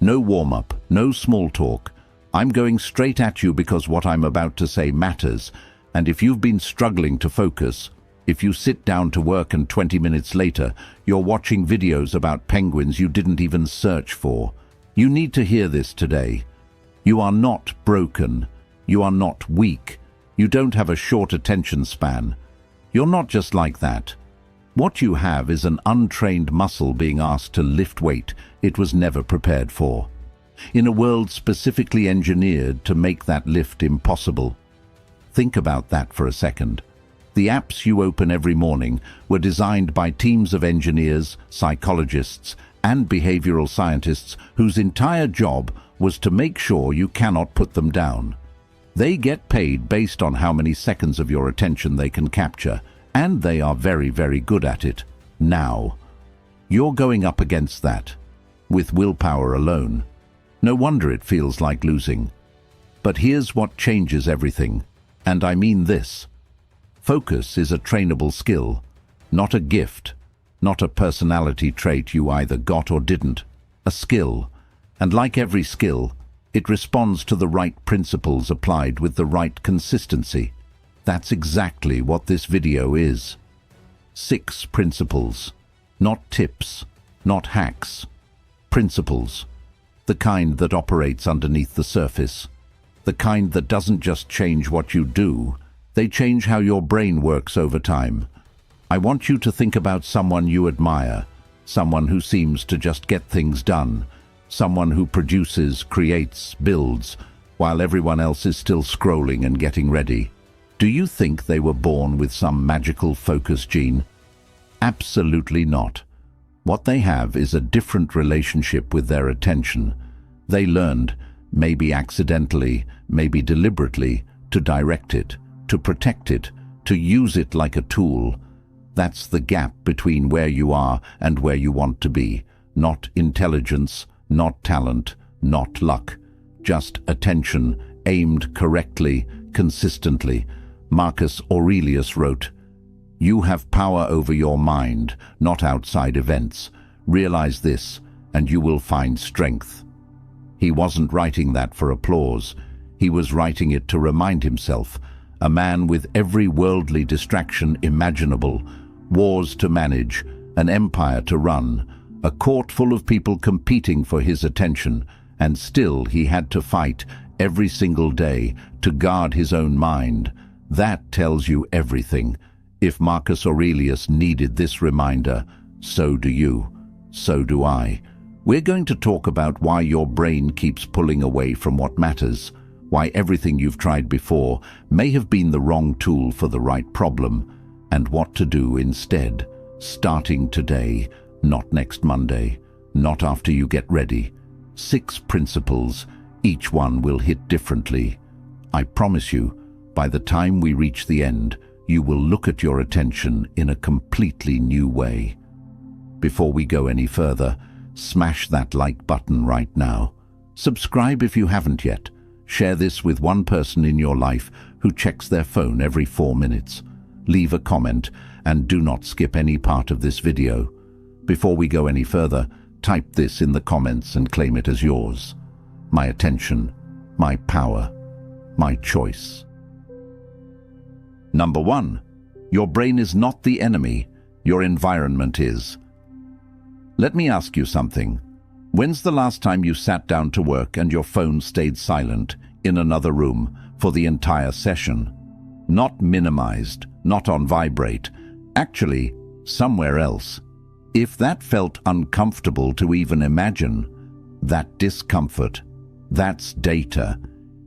No warm-up, no small talk. I'm going straight at you because what I'm about to say matters, and if you've been struggling to focus, if you sit down to work and 20 minutes later you're watching videos about penguins you didn't even search for, you need to hear this today. You are not broken. You are not weak. You don't have a short attention span. You're not just like that. What you have is an untrained muscle being asked to lift weight it was never prepared for, in a world specifically engineered to make that lift impossible. Think about that for a second. The apps you open every morning were designed by teams of engineers, psychologists, and behavioral scientists whose entire job was to make sure you cannot put them down. They get paid based on how many seconds of your attention they can capture, and they are very, very good at it. Now, you're going up against that, with willpower alone. No wonder it feels like losing. But here's what changes everything, and I mean this. Focus is a trainable skill, not a gift, not a personality trait you either got or didn't. A skill, and like every skill, it responds to the right principles applied with the right consistency. That's exactly what this video is. 6 principles. Not tips, not hacks. Principles. The kind that operates underneath the surface. The kind that doesn't just change what you do, they change how your brain works over time. I want you to think about someone you admire, someone who seems to just get things done, someone who produces, creates, builds, while everyone else is still scrolling and getting ready. Do you think they were born with some magical focus gene? Absolutely not. What they have is a different relationship with their attention. They learned, maybe accidentally, maybe deliberately, to direct it, to protect it, to use it like a tool. That's the gap between where you are and where you want to be. Not intelligence, not talent, not luck. Just attention, aimed correctly, consistently. Marcus Aurelius wrote, "You have power over your mind, not outside events. Realize this, and you will find strength." He wasn't writing that for applause. He was writing it to remind himself, a man with every worldly distraction imaginable, wars to manage, an empire to run, a court full of people competing for his attention, and still he had to fight every single day to guard his own mind. That tells you everything. If Marcus Aurelius needed this reminder, so do you, so do I. We're going to talk about why your brain keeps pulling away from what matters, why everything you've tried before may have been the wrong tool for the right problem, and what to do instead, starting today, not next Monday, not after you get ready. 6 principles, each one will hit differently. I promise you, by the time we reach the end, you will look at your attention in a completely new way. Before we go any further, smash that like button right now. Subscribe if you haven't yet. Share this with one person in your life who checks their phone every 4 minutes. Leave a comment and do not skip any part of this video. Before we go any further, type this in the comments and claim it as yours. My attention, my power, my choice. Number 1. Your brain is not the enemy, your environment is. Let me ask you something. When's the last time you sat down to work and your phone stayed silent in another room for the entire session? Not minimized, not on vibrate, actually somewhere else. If that felt uncomfortable to even imagine, that discomfort, that's data.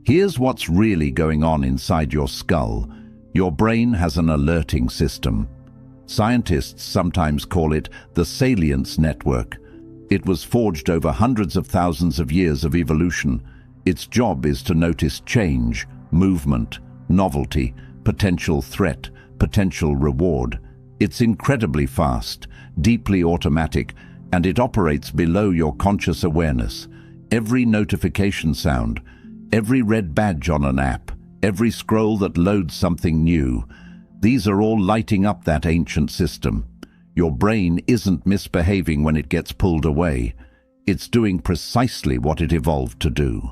Here's what's really going on inside your skull. Your brain has an alerting system. Scientists sometimes call it the salience network. It was forged over hundreds of thousands of years of evolution. Its job is to notice change, movement, novelty, potential threat, potential reward. It's incredibly fast, deeply automatic, and it operates below your conscious awareness. Every notification sound, every red badge on an app, every scroll that loads something new, these are all lighting up that ancient system. Your brain isn't misbehaving when it gets pulled away. It's doing precisely what it evolved to do.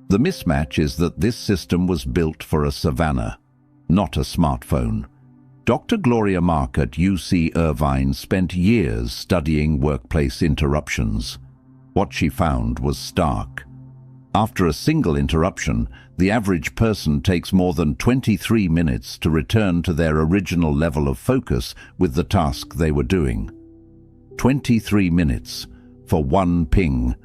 The mismatch is that this system was built for a savanna, not a smartphone. Dr. Gloria Mark at UC Irvine spent years studying workplace interruptions. What she found was stark. After a single interruption, the average person takes more than 23 minutes to return to their original level of focus with the task they were doing. 23 minutes for one ping.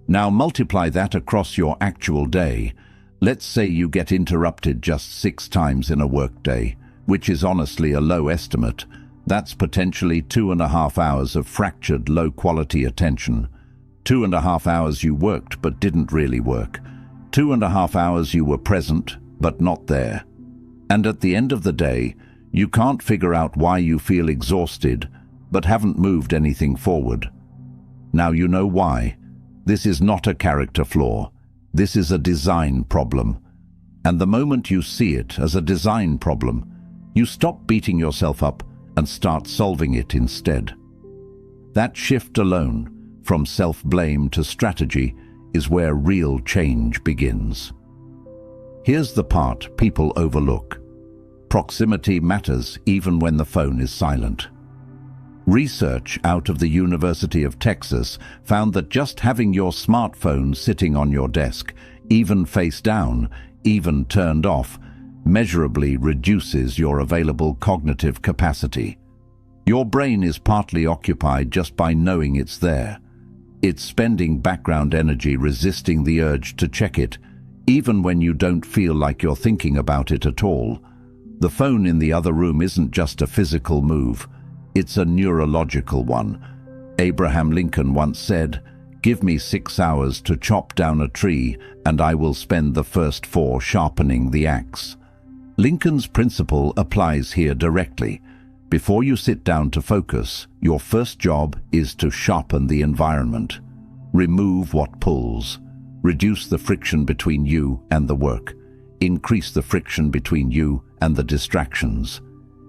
Now multiply that across your actual day. Let's say you get interrupted just 6 times in a workday, which is honestly a low estimate. That's potentially 2.5 hours of fractured, low-quality attention. 2.5 hours you worked but didn't really work. 2.5 hours you were present but not there. And at the end of the day, you can't figure out why you feel exhausted but haven't moved anything forward. Now you know why. This is not a character flaw. This is a design problem. And the moment you see it as a design problem, you stop beating yourself up and start solving it instead. That shift alone, from self-blame to strategy, is where real change begins. Here's the part people overlook. Proximity matters even when the phone is silent. Research out of the University of Texas found that just having your smartphone sitting on your desk, even face down, even turned off, measurably reduces your available cognitive capacity. Your brain is partly occupied just by knowing it's there. It's spending background energy resisting the urge to check it, even when you don't feel like you're thinking about it at all. The phone in the other room isn't just a physical move, it's a neurological one. Abraham Lincoln once said, "Give me 6 hours to chop down a tree, and I will spend the first 4 sharpening the axe." Lincoln's principle applies here directly. Before you sit down to focus, your first job is to sharpen the environment. Remove what pulls. Reduce the friction between you and the work. Increase the friction between you and the distractions.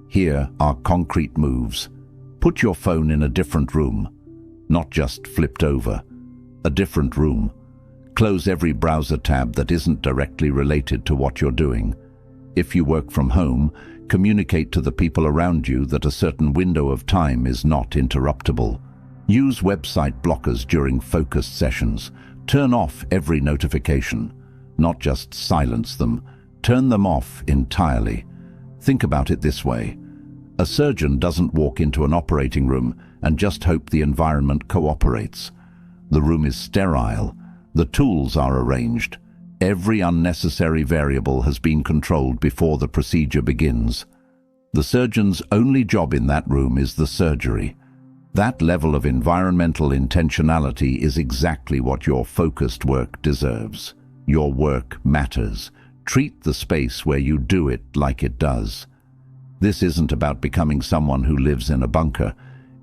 Here are concrete moves. Put your phone in a different room, not just flipped over. A different room. Close every browser tab that isn't directly related to what you're doing. If you work from home, communicate to the people around you that a certain window of time is not interruptible. Use website blockers during focused sessions. Turn off every notification. Not just silence them. Turn them off entirely. Think about it this way. A surgeon doesn't walk into an operating room and just hope the environment cooperates. The room is sterile. The tools are arranged. Every unnecessary variable has been controlled before the procedure begins. The surgeon's only job in that room is the surgery. That level of environmental intentionality is exactly what your focused work deserves. Your work matters. Treat the space where you do it like it does. This isn't about becoming someone who lives in a bunker.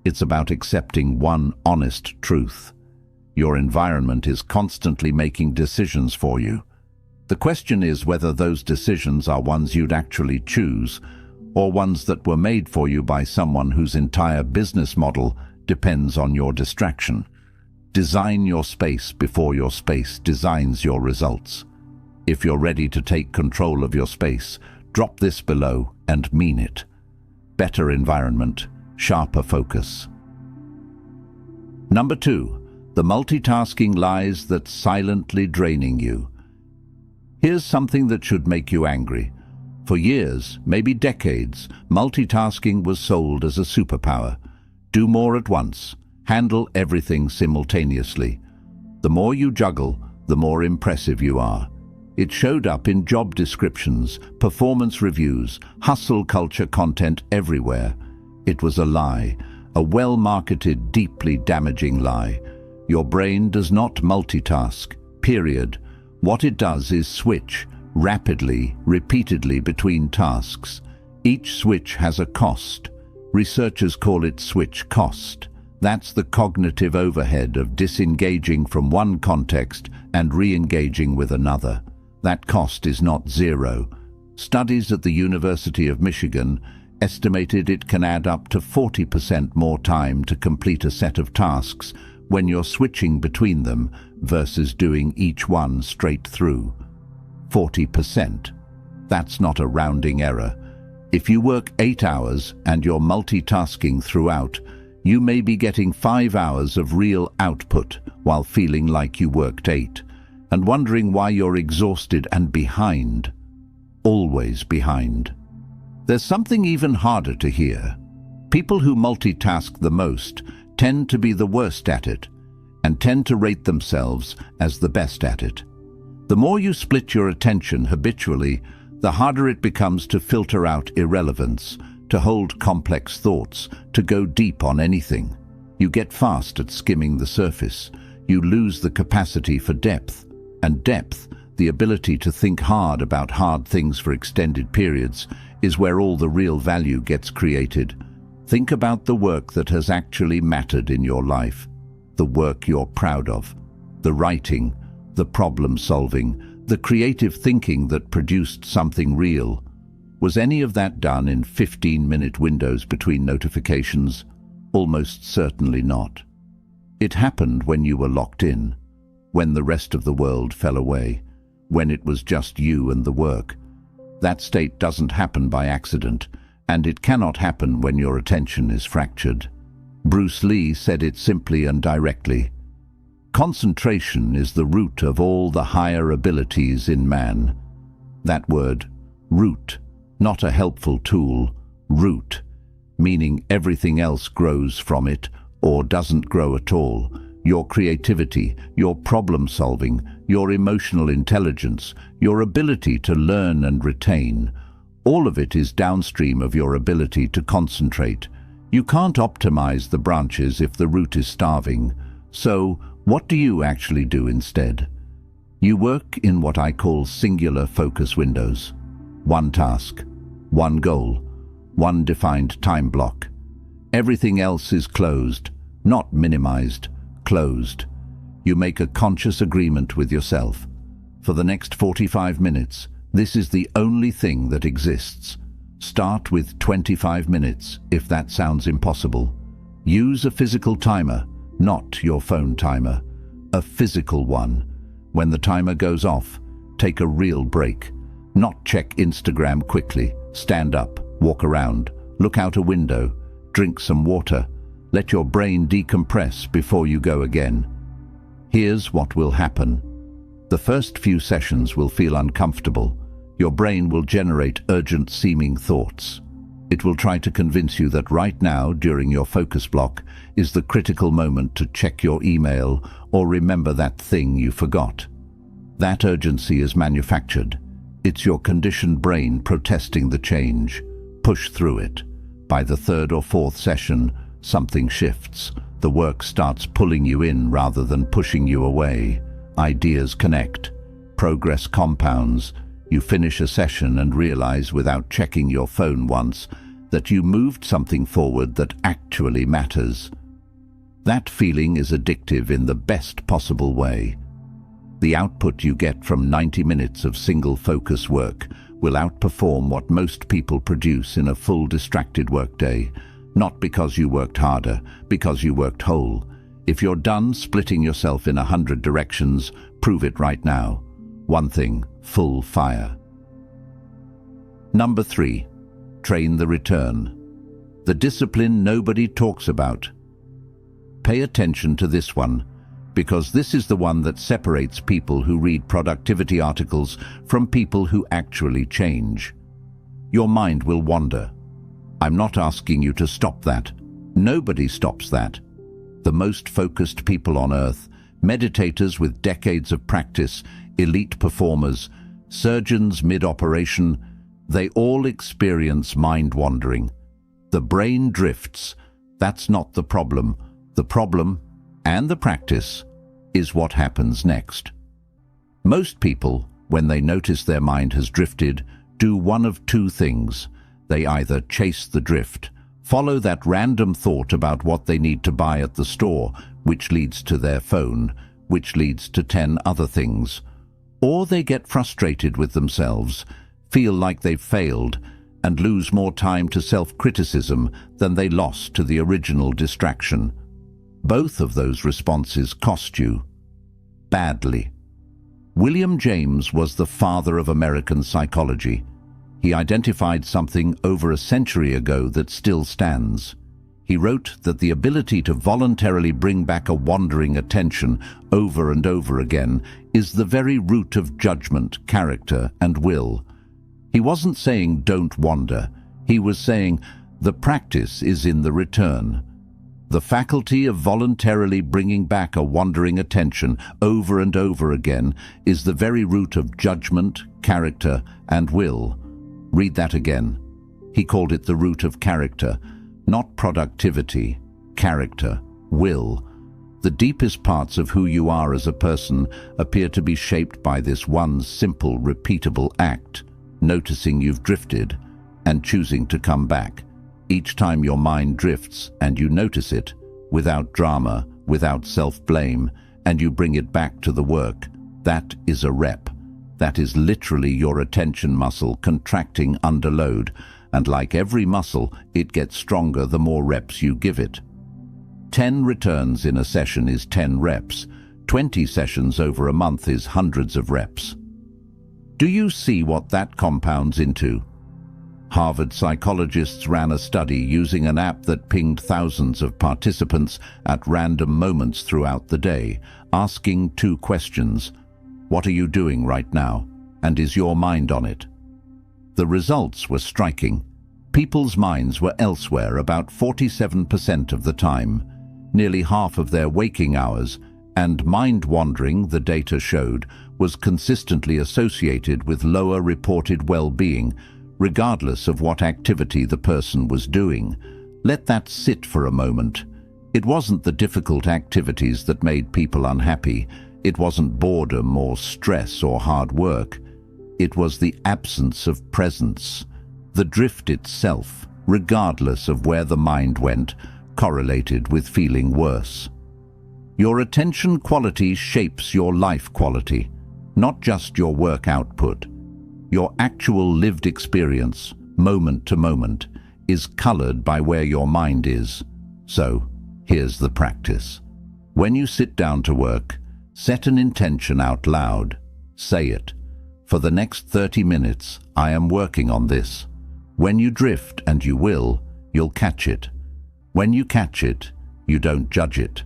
It's about accepting one honest truth. Your environment is constantly making decisions for you. The question is whether those decisions are ones you'd actually choose, or ones that were made for you by someone whose entire business model depends on your distraction. Design your space before your space designs your results. If you're ready to take control of your space, drop this below and mean it. Better environment, sharper focus. Number 2, the multitasking lies that's silently draining you. Here's something that should make you angry. For years, maybe decades, multitasking was sold as a superpower. Do more at once. Handle everything simultaneously. The more you juggle, the more impressive you are. It showed up in job descriptions, performance reviews, hustle culture content everywhere. It was a lie, a well-marketed, deeply damaging lie. Your brain does not multitask, period. What it does is switch, rapidly, repeatedly between tasks. Each switch has a cost. Researchers call it switch cost. That's the cognitive overhead of disengaging from one context and re-engaging with another. That cost is not zero. Studies at the University of Michigan estimated it can add up to 40% more time to complete a set of tasks when you're switching between them versus doing each one straight through. 40%. That's not a rounding error. If you work 8 hours and you're multitasking throughout, you may be getting 5 hours of real output while feeling like you worked 8, and wondering why you're exhausted and behind. Always behind. There's something even harder to hear. People who multitask the most tend to be the worst at it, and tend to rate themselves as the best at it. The more you split your attention habitually, the harder it becomes to filter out irrelevance, to hold complex thoughts, to go deep on anything. You get fast at skimming the surface. You lose the capacity for depth. And depth, the ability to think hard about hard things for extended periods, is where all the real value gets created. Think about the work that has actually mattered in your life. The work you're proud of. The writing, the problem-solving, the creative thinking that produced something real. Was any of that done in 15-minute windows between notifications? Almost certainly not. It happened when you were locked in, when the rest of the world fell away, when it was just you and the work. That state doesn't happen by accident, and it cannot happen when your attention is fractured. Bruce Lee said it simply and directly. Concentration is the root of all the higher abilities in man. That word, root, not a helpful tool, root, meaning everything else grows from it or doesn't grow at all. Your creativity, your problem-solving, your emotional intelligence, your ability to learn and retain, all of it is downstream of your ability to concentrate. You can't optimize the branches if the root is starving. So, what do you actually do instead? You work in what I call singular focus windows. One task, one goal, one defined time block. Everything else is closed, not minimized, closed. You make a conscious agreement with yourself. For the next 45 minutes, this is the only thing that exists. Start with 25 minutes, if that sounds impossible. Use a physical timer, not your phone timer. A physical one. When the timer goes off, take a real break. Not check Instagram quickly. Stand up, walk around, look out a window, drink some water. Let your brain decompress before you go again. Here's what will happen. The first few sessions will feel uncomfortable. Your brain will generate urgent-seeming thoughts. It will try to convince you that right now, during your focus block, is the critical moment to check your email or remember that thing you forgot. That urgency is manufactured. It's your conditioned brain protesting the change. Push through it. By the third or fourth session, something shifts. The work starts pulling you in rather than pushing you away. Ideas connect. Progress compounds. You finish a session and realize without checking your phone once that you moved something forward that actually matters. That feeling is addictive in the best possible way. The output you get from 90 minutes of single focus work will outperform what most people produce in a full distracted workday. Not because you worked harder, because you worked whole. If you're done splitting yourself in 100 directions, prove it right now. One thing, full fire. Number 3, train the return. The discipline nobody talks about. Pay attention to this one, because this is the one that separates people who read productivity articles from people who actually change. Your mind will wander. I'm not asking you to stop that. Nobody stops that. The most focused people on earth, meditators with decades of practice, elite performers, surgeons mid-operation, they all experience mind-wandering. The brain drifts. That's not the problem. The problem, and the practice, is what happens next. Most people, when they notice their mind has drifted, do one of two things. They either chase the drift, follow that random thought about what they need to buy at the store, which leads to their phone, which leads to 10 other things, or they get frustrated with themselves, feel like they've failed, and lose more time to self-criticism than they lost to the original distraction. Both of those responses cost you badly. William James was the father of American psychology. He identified something over a century ago that still stands. He wrote that the ability to voluntarily bring back a wandering attention over and over again is the very root of judgment, character, and will. He wasn't saying don't wander. He was saying the practice is in the return. The faculty of voluntarily bringing back a wandering attention over and over again is the very root of judgment, character, and will. Read that again. He called it the root of character, not productivity, character, will. The deepest parts of who you are as a person appear to be shaped by this one simple, repeatable act, noticing you've drifted and choosing to come back. Each time your mind drifts and you notice it, without drama, without self-blame, and you bring it back to the work, that is a rep. That is literally your attention muscle contracting under load, and like every muscle, it gets stronger the more reps you give it. 10 returns in a session is 10 reps. 20 sessions over a month is hundreds of reps. Do you see what that compounds into? Harvard psychologists ran a study using an app that pinged thousands of participants at random moments throughout the day, asking 2 questions. What are you doing right now? And is your mind on it? The results were striking. People's minds were elsewhere about 47% of the time, nearly half of their waking hours, and mind wandering, the data showed, was consistently associated with lower reported well-being, regardless of what activity the person was doing. Let that sit for a moment. It wasn't the difficult activities that made people unhappy. It wasn't boredom or stress or hard work. It was the absence of presence. The drift itself, regardless of where the mind went, correlated with feeling worse. Your attention quality shapes your life quality, not just your work output. Your actual lived experience, moment to moment, is colored by where your mind is. So, here's the practice. When you sit down to work, set an intention out loud. Say it. For the next 30 minutes, I am working on this. When you drift, and you will, you'll catch it. When you catch it, you don't judge it.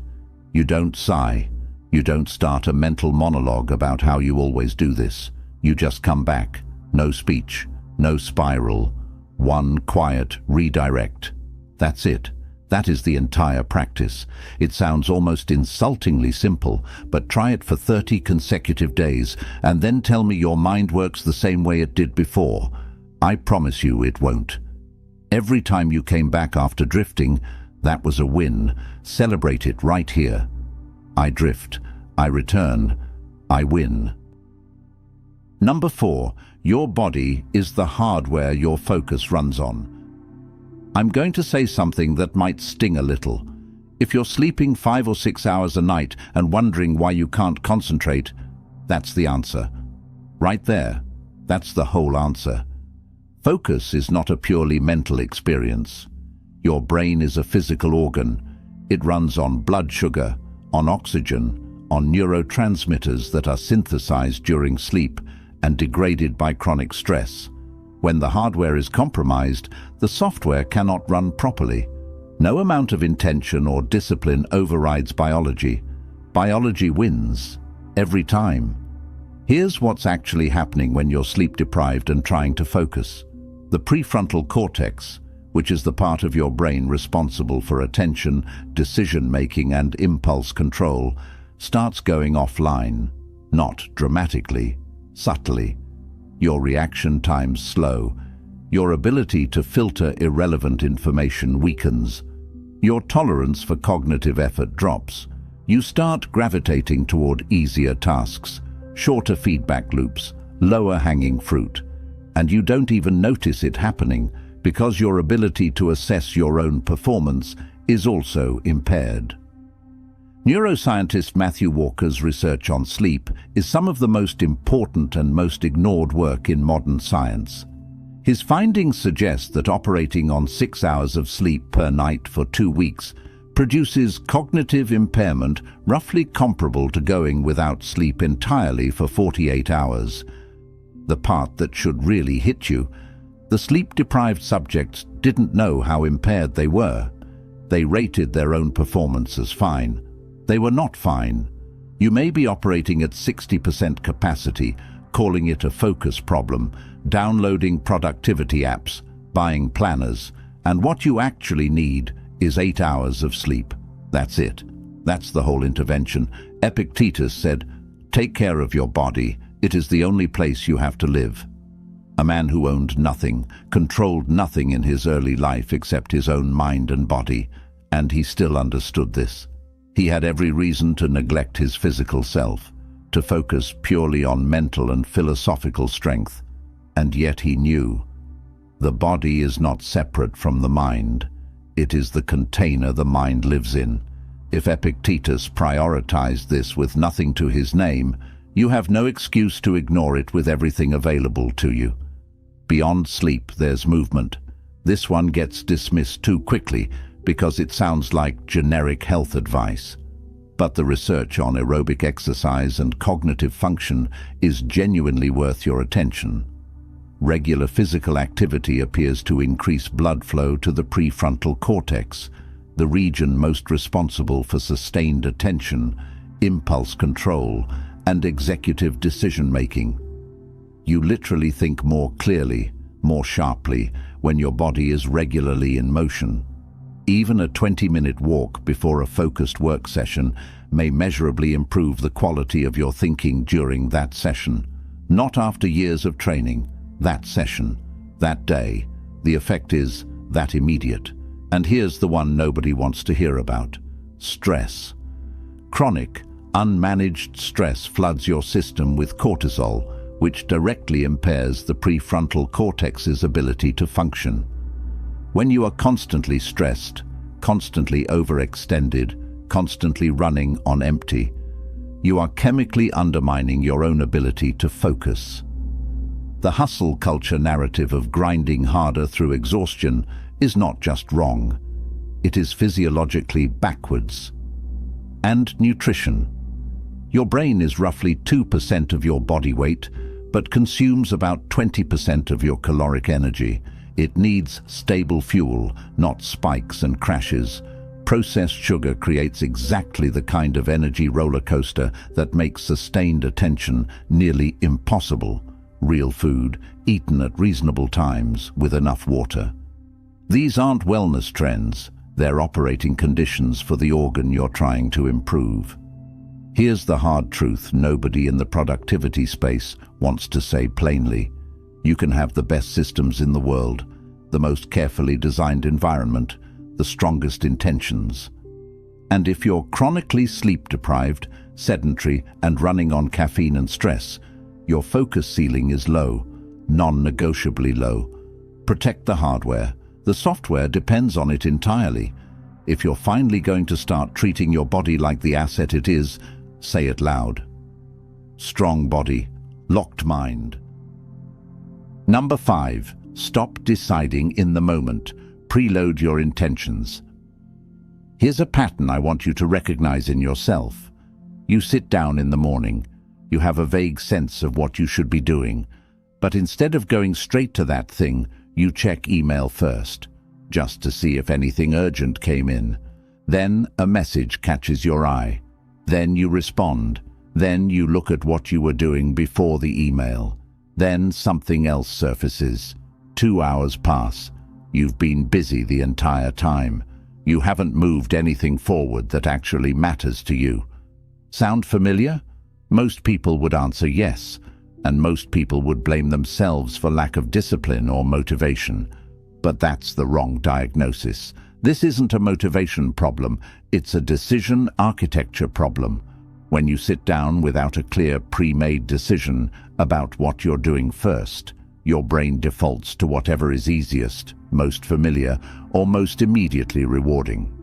You don't sigh. You don't start a mental monologue about how you always do this. You just come back. No speech, no spiral. One quiet redirect. That's it. That is the entire practice. It sounds almost insultingly simple, but try it for 30 consecutive days and then tell me your mind works the same way it did before. I promise you it won't. Every time you came back after drifting, that was a win. Celebrate it right here. I drift. I return. I win. Number 4. Your body is the hardware your focus runs on. I'm going to say something that might sting a little. If you're sleeping 5 or 6 hours a night and wondering why you can't concentrate, that's the answer. Right there. That's the whole answer. Focus is not a purely mental experience. Your brain is a physical organ. It runs on blood sugar, on oxygen, on neurotransmitters that are synthesized during sleep and degraded by chronic stress. When the hardware is compromised, the software cannot run properly. No amount of intention or discipline overrides biology. Biology wins, every time. Here's what's actually happening when you're sleep-deprived and trying to focus. The prefrontal cortex, which is the part of your brain responsible for attention, decision-making, and impulse control, starts going offline. Not dramatically, subtly. Your reaction times slow. Your ability to filter irrelevant information weakens. Your tolerance for cognitive effort drops. You start gravitating toward easier tasks, shorter feedback loops, lower hanging fruit. And you don't even notice it happening because your ability to assess your own performance is also impaired. Neuroscientist Matthew Walker's research on sleep is some of the most important and most ignored work in modern science. His findings suggest that operating on 6 hours of sleep per night for 2 weeks produces cognitive impairment roughly comparable to going without sleep entirely for 48 hours. The part that should really hit you: the sleep-deprived subjects didn't know how impaired they were. They rated their own performance as fine. They were not fine. You may be operating at 60% capacity, calling it a focus problem, downloading productivity apps, buying planners, and what you actually need is 8 hours of sleep. That's it. That's the whole intervention. Epictetus said, "Take care of your body. It is the only place you have to live." A man who owned nothing, controlled nothing in his early life except his own mind and body, and he still understood this. He had every reason to neglect his physical self, to focus purely on mental and philosophical strength, and yet he knew the body is not separate from the mind. It is the container the mind lives in. If Epictetus prioritized this with nothing to his name, you have no excuse to ignore it with everything available to you. Beyond sleep, there's movement. This one gets dismissed too quickly because it sounds like generic health advice. But the research on aerobic exercise and cognitive function is genuinely worth your attention. Regular physical activity appears to increase blood flow to the prefrontal cortex, the region most responsible for sustained attention, impulse control, and executive decision-making. You literally think more clearly, more sharply, when your body is regularly in motion. Even a 20-minute walk before a focused work session may measurably improve the quality of your thinking during that session. Not after years of training, that session, that day. The effect is that immediate. And here's the one nobody wants to hear about: stress. Chronic, unmanaged stress floods your system with cortisol, which directly impairs the prefrontal cortex's ability to function. When you are constantly stressed, constantly overextended, constantly running on empty, you are chemically undermining your own ability to focus. The hustle culture narrative of grinding harder through exhaustion is not just wrong. It is physiologically backwards. And nutrition. Your brain is roughly 2% of your body weight, but consumes about 20% of your caloric energy. It needs stable fuel, not spikes and crashes. Processed sugar creates exactly the kind of energy roller coaster that makes sustained attention nearly impossible. Real food, eaten at reasonable times with enough water. These aren't wellness trends, they're operating conditions for the organ you're trying to improve. Here's the hard truth nobody in the productivity space wants to say plainly. You can have the best systems in the world, the most carefully designed environment, the strongest intentions. And if you're chronically sleep-deprived, sedentary, and running on caffeine and stress, your focus ceiling is low, non-negotiably low. Protect the hardware. The software depends on it entirely. If you're finally going to start treating your body like the asset it is, say it loud. Strong body, locked mind. Number 5. Stop deciding in the moment. Preload your intentions. Here's a pattern I want you to recognize in yourself. You sit down in the morning. You have a vague sense of what you should be doing. But instead of going straight to that thing, you check email first, just to see if anything urgent came in. Then a message catches your eye. Then you respond. Then you look at what you were doing before the email. Then something else surfaces. 2 hours pass. You've been busy the entire time. You haven't moved anything forward that actually matters to you. Sound familiar? Most people would answer yes, and most people would blame themselves for lack of discipline or motivation. But that's the wrong diagnosis. This isn't a motivation problem, it's a decision architecture problem. When you sit down without a clear pre-made decision about what you're doing first, your brain defaults to whatever is easiest, most familiar, or most immediately rewarding.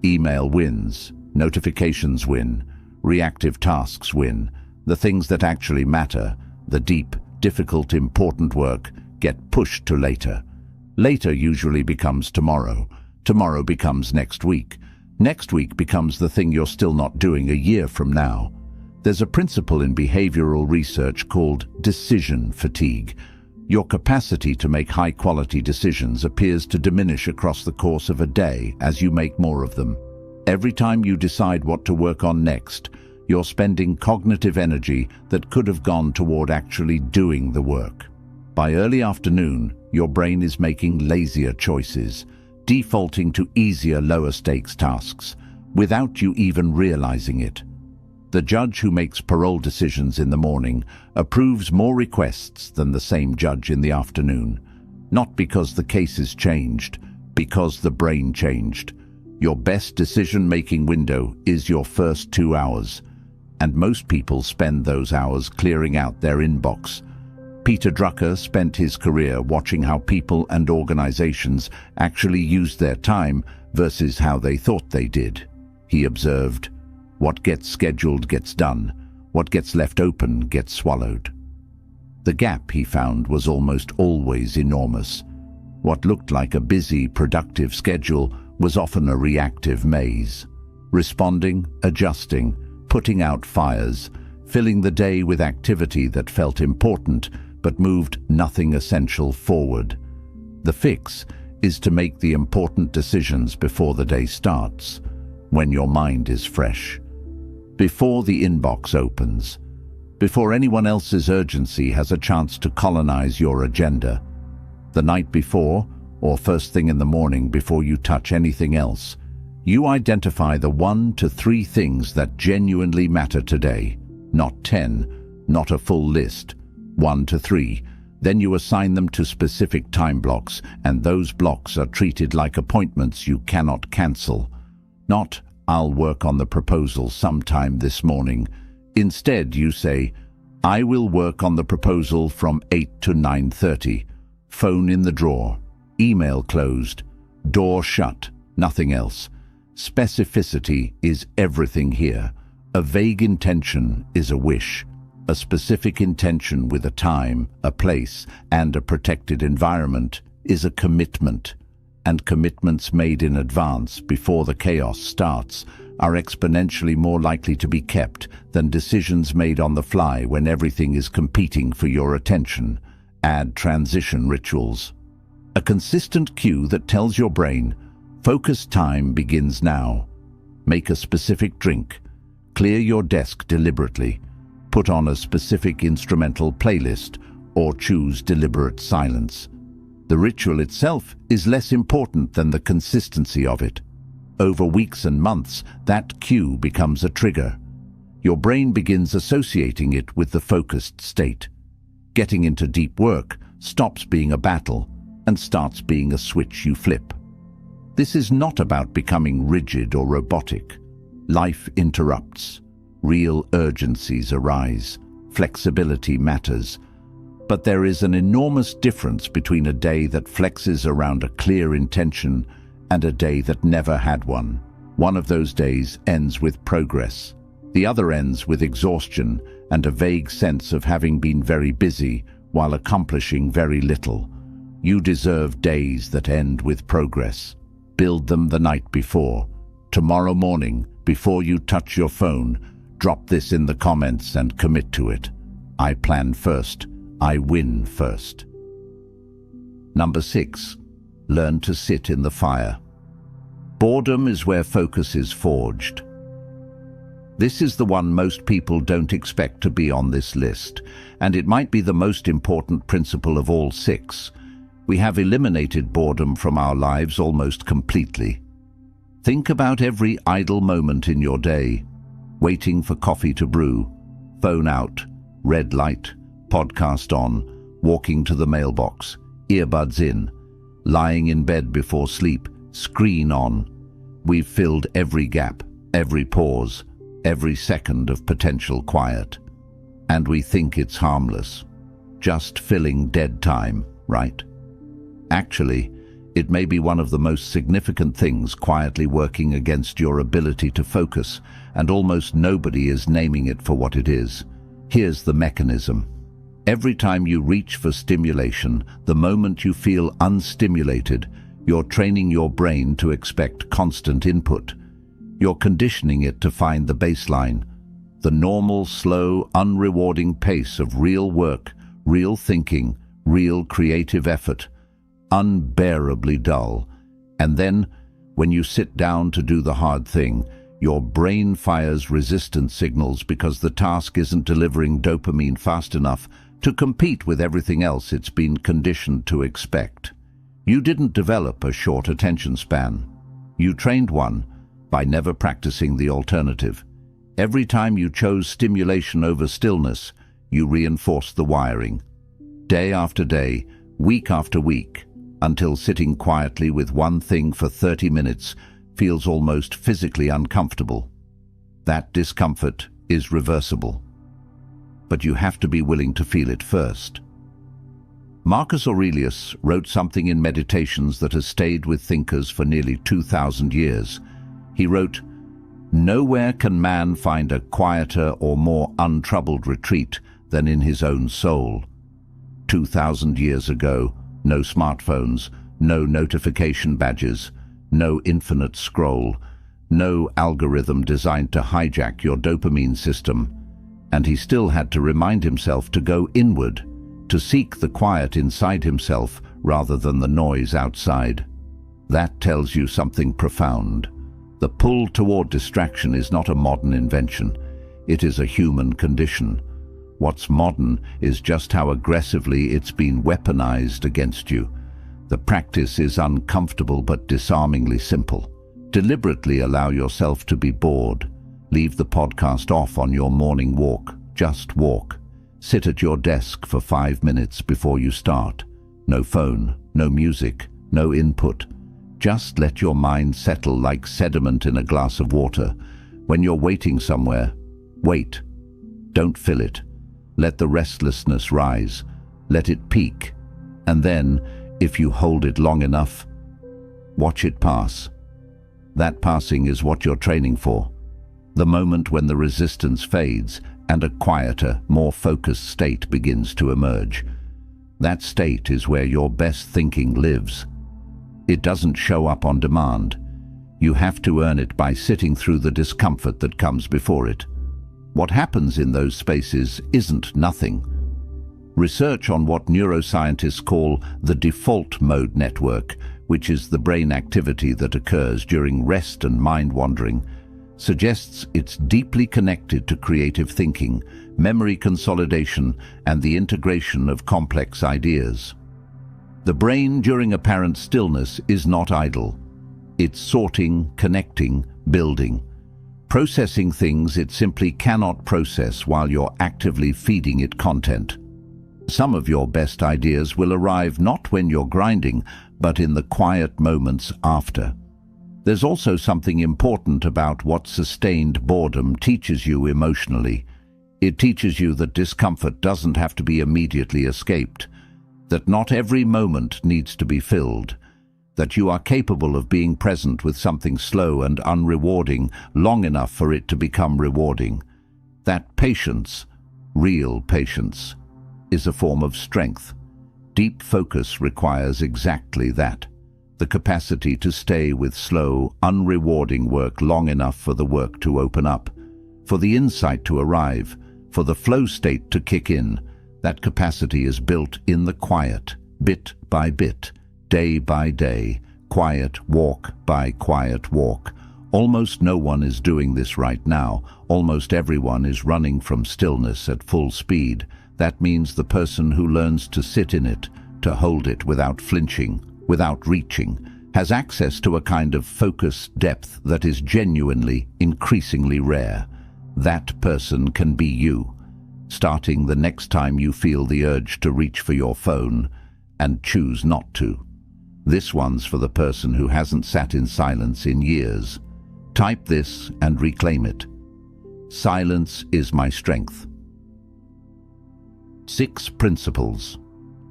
Email wins, notifications win, reactive tasks win. The things that actually matter, the deep, difficult, important work, get pushed to later. Later usually becomes tomorrow. Tomorrow becomes next week. Next week becomes the thing you're still not doing a year from now. There's a principle in behavioral research called decision fatigue. Your capacity to make high-quality decisions appears to diminish across the course of a day as you make more of them. Every time you decide what to work on next, you're spending cognitive energy that could have gone toward actually doing the work. By early afternoon, your brain is making lazier choices, defaulting to easier, lower-stakes tasks, without you even realizing it. The judge who makes parole decisions in the morning approves more requests than the same judge in the afternoon. Not because the case is changed, because the brain changed. Your best decision-making window is your first 2 hours, and most people spend those hours clearing out their inbox. Peter Drucker spent his career watching how people and organizations actually used their time versus how they thought they did. He observed, "What gets scheduled gets done. What gets left open gets swallowed." The gap, he found, was almost always enormous. What looked like a busy, productive schedule was often a reactive maze. Responding, adjusting, putting out fires, filling the day with activity that felt important but moved nothing essential forward. The fix is to make the important decisions before the day starts, when your mind is fresh. Before the inbox opens, before anyone else's urgency has a chance to colonize your agenda. The night before, or first thing in the morning before you touch anything else, you identify the 1 to 3 things that genuinely matter today. Not 10, not a full list. 1 to 3. Then you assign them to specific time blocks, and those blocks are treated like appointments you cannot cancel. Not, "I'll work on the proposal sometime this morning." Instead, you say, "I will work on the proposal from 8 to 9:30. Phone in the drawer. Email closed. Door shut. Nothing else. Specificity is everything here. A vague intention is a wish. A specific intention with a time, a place, and a protected environment is a commitment. And commitments made in advance, before the chaos starts, are exponentially more likely to be kept than decisions made on the fly when everything is competing for your attention. Add transition rituals. A consistent cue that tells your brain, focus time begins now. Make a specific drink. Clear your desk deliberately. Put on a specific instrumental playlist, or choose deliberate silence. The ritual itself is less important than the consistency of it. Over weeks and months, that cue becomes a trigger. Your brain begins associating it with the focused state. Getting into deep work stops being a battle and starts being a switch you flip. This is not about becoming rigid or robotic. Life interrupts. Real urgencies arise. Flexibility matters. But there is an enormous difference between a day that flexes around a clear intention and a day that never had one. One of those days ends with progress. The other ends with exhaustion and a vague sense of having been very busy while accomplishing very little. You deserve days that end with progress. Build them the night before. Tomorrow morning, before you touch your phone, drop this in the comments and commit to it. I plan first. I win first. Number 6. Learn to sit in the fire. Boredom is where focus is forged. This is the one most people don't expect to be on this list, and it might be the most important principle of all 6. We have eliminated boredom from our lives almost completely. Think about every idle moment in your day. Waiting for coffee to brew, phone out, red light, podcast on, walking to the mailbox, earbuds in, lying in bed before sleep, screen on. We've filled every gap, every pause, every second of potential quiet. And we think it's harmless. Just filling dead time, right? Actually, it may be one of the most significant things quietly working against your ability to focus, and almost nobody is naming it for what it is. Here's the mechanism. Every time you reach for stimulation, the moment you feel unstimulated, you're training your brain to expect constant input. You're conditioning it to find the baseline, the normal, slow, unrewarding pace of real work, real thinking, real creative effort, unbearably dull. And then, when you sit down to do the hard thing, your brain fires resistance signals because the task isn't delivering dopamine fast enough to compete with everything else it's been conditioned to expect. You didn't develop a short attention span. You trained one by never practicing the alternative. Every time you chose stimulation over stillness, you reinforced the wiring. Day after day, week after week, until sitting quietly with one thing for 30 minutes feels almost physically uncomfortable. That discomfort is reversible. But you have to be willing to feel it first. Marcus Aurelius wrote something in Meditations that has stayed with thinkers for nearly 2,000 years. He wrote, "Nowhere can man find a quieter or more untroubled retreat than in his own soul." 2,000 years ago, no smartphones, no notification badges, no infinite scroll, no algorithm designed to hijack your dopamine system. And he still had to remind himself to go inward, to seek the quiet inside himself rather than the noise outside. That tells you something profound. The pull toward distraction is not a modern invention. It is a human condition. What's modern is just how aggressively it's been weaponized against you. The practice is uncomfortable but disarmingly simple. Deliberately allow yourself to be bored. Leave the podcast off on your morning walk. Just walk. Sit at your desk for 5 minutes before you start. No phone, no music, no input. Just let your mind settle like sediment in a glass of water. When you're waiting somewhere, wait. Don't fill it. Let the restlessness rise. Let it peak. And then, if you hold it long enough, watch it pass. That passing is what you're training for. The moment when the resistance fades and a quieter, more focused state begins to emerge. That state is where your best thinking lives. It doesn't show up on demand. You have to earn it by sitting through the discomfort that comes before it. What happens in those spaces isn't nothing. Research on what neuroscientists call the default mode network, which is the brain activity that occurs during rest and mind wandering, suggests it's deeply connected to creative thinking, memory consolidation, and the integration of complex ideas. The brain during apparent stillness is not idle. It's sorting, connecting, building, processing things it simply cannot process while you're actively feeding it content. Some of your best ideas will arrive not when you're grinding, but in the quiet moments after. There's also something important about what sustained boredom teaches you emotionally. It teaches you that discomfort doesn't have to be immediately escaped, that not every moment needs to be filled, that you are capable of being present with something slow and unrewarding long enough for it to become rewarding. That patience, real patience, is a form of strength. Deep focus requires exactly that. The capacity to stay with slow, unrewarding work long enough for the work to open up, for the insight to arrive, for the flow state to kick in. That capacity is built in the quiet, bit by bit, day by day, quiet walk by quiet walk. Almost no one is doing this right now. Almost everyone is running from stillness at full speed. That means the person who learns to sit in it, to hold it without flinching, without reaching, has access to a kind of focused depth that is genuinely, increasingly rare. That person can be you, starting the next time you feel the urge to reach for your phone and choose not to. This one's for the person who hasn't sat in silence in years. Type this and reclaim it. Silence is my strength. 6 principles.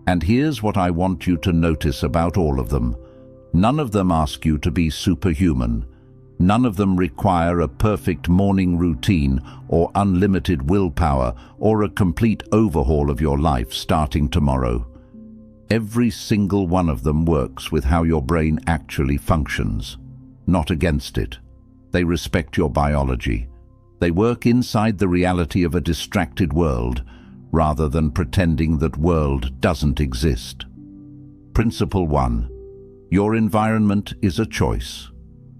And here's what I want you to notice about all of them. None of them ask you to be superhuman. None of them require a perfect morning routine or unlimited willpower or a complete overhaul of your life starting tomorrow. Every single one of them works with how your brain actually functions, not against it. They respect your biology. They work inside the reality of a distracted world, rather than pretending that world doesn't exist. Principle 1. Your environment is a choice,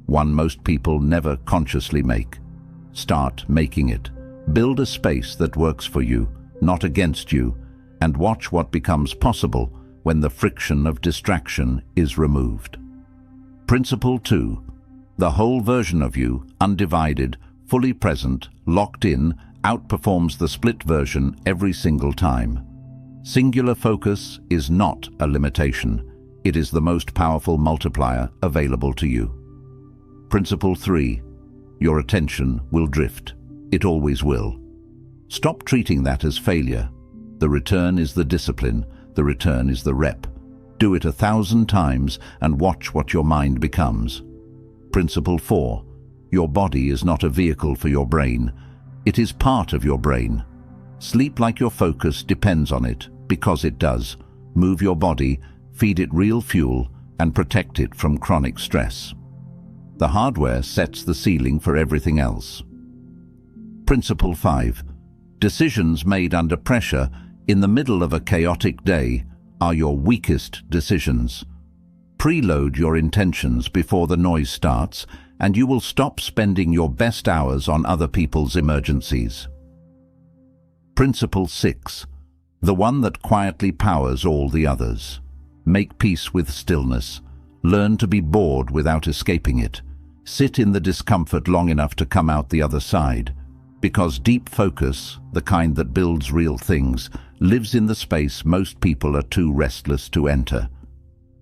one most people never consciously make. Start making it. Build a space that works for you, not against you, and watch what becomes possible when the friction of distraction is removed. Principle 2. The whole version of you, undivided, fully present, locked in, outperforms the split version every single time. Singular focus is not a limitation. It is the most powerful multiplier available to you. Principle 3. Your attention will drift. It always will. Stop treating that as failure. The return is the discipline. The return is the rep. Do it 1,000 times and watch what your mind becomes. Principle 4. Your body is not a vehicle for your brain. It is part of your brain. Sleep like your focus depends on it, because it does. Move your body, feed it real fuel, and protect it from chronic stress. The hardware sets the ceiling for everything else. Principle 5. Decisions made under pressure in the middle of a chaotic day are your weakest decisions. Preload your intentions before the noise starts, and you will stop spending your best hours on other people's emergencies. Principle 6. The one that quietly powers all the others. Make peace with stillness. Learn to be bored without escaping it. Sit in the discomfort long enough to come out the other side. Because deep focus, the kind that builds real things, lives in the space most people are too restless to enter.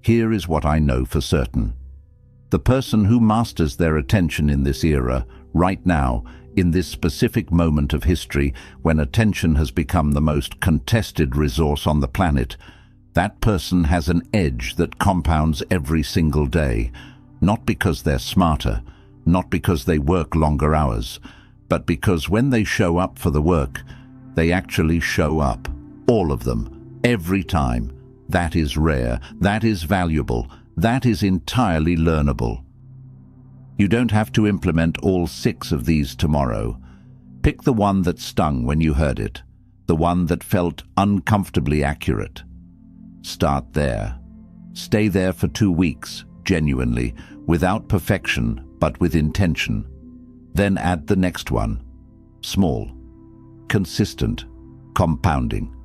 Here is what I know for certain. The person who masters their attention in this era, right now, in this specific moment of history, when attention has become the most contested resource on the planet, that person has an edge that compounds every single day, not because they're smarter, not because they work longer hours, but because when they show up for the work, they actually show up. All of them, every time. That is rare, that is valuable, that is entirely learnable. You don't have to implement all 6 of these tomorrow. Pick the one that stung when you heard it, the one that felt uncomfortably accurate. Start there. Stay there for 2 weeks, genuinely, without perfection, but with intention. Then add the next one. Small, consistent, compounding.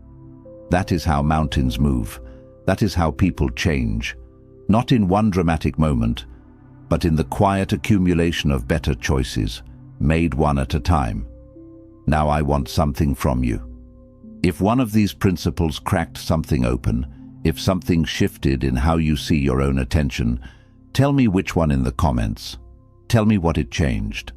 That is how mountains move. That is how people change. Not in one dramatic moment, but in the quiet accumulation of better choices, made one at a time. Now I want something from you. If one of these principles cracked something open, if something shifted in how you see your own attention, tell me which one in the comments. Tell me what it changed.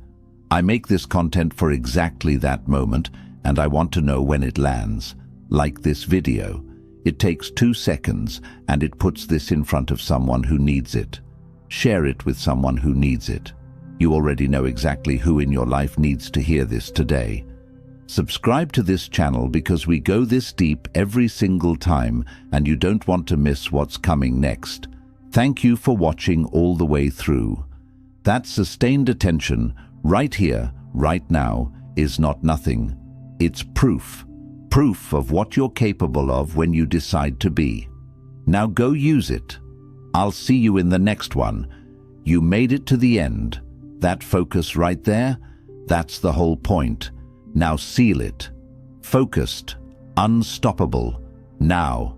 I make this content for exactly that moment, and I want to know when it lands. Like this video. It takes 2 seconds, and it puts this in front of someone who needs it. Share it with someone who needs it. You already know exactly who in your life needs to hear this today. Subscribe to this channel because we go this deep every single time, and you don't want to miss what's coming next. Thank you for watching all the way through. That sustained attention, right here, right now, is not nothing. It's proof. Proof of what you're capable of when you decide to be. Now go use it. I'll see you in the next one. You made it to the end. That focus right there, that's the whole point. Now seal it. Focused, unstoppable, now.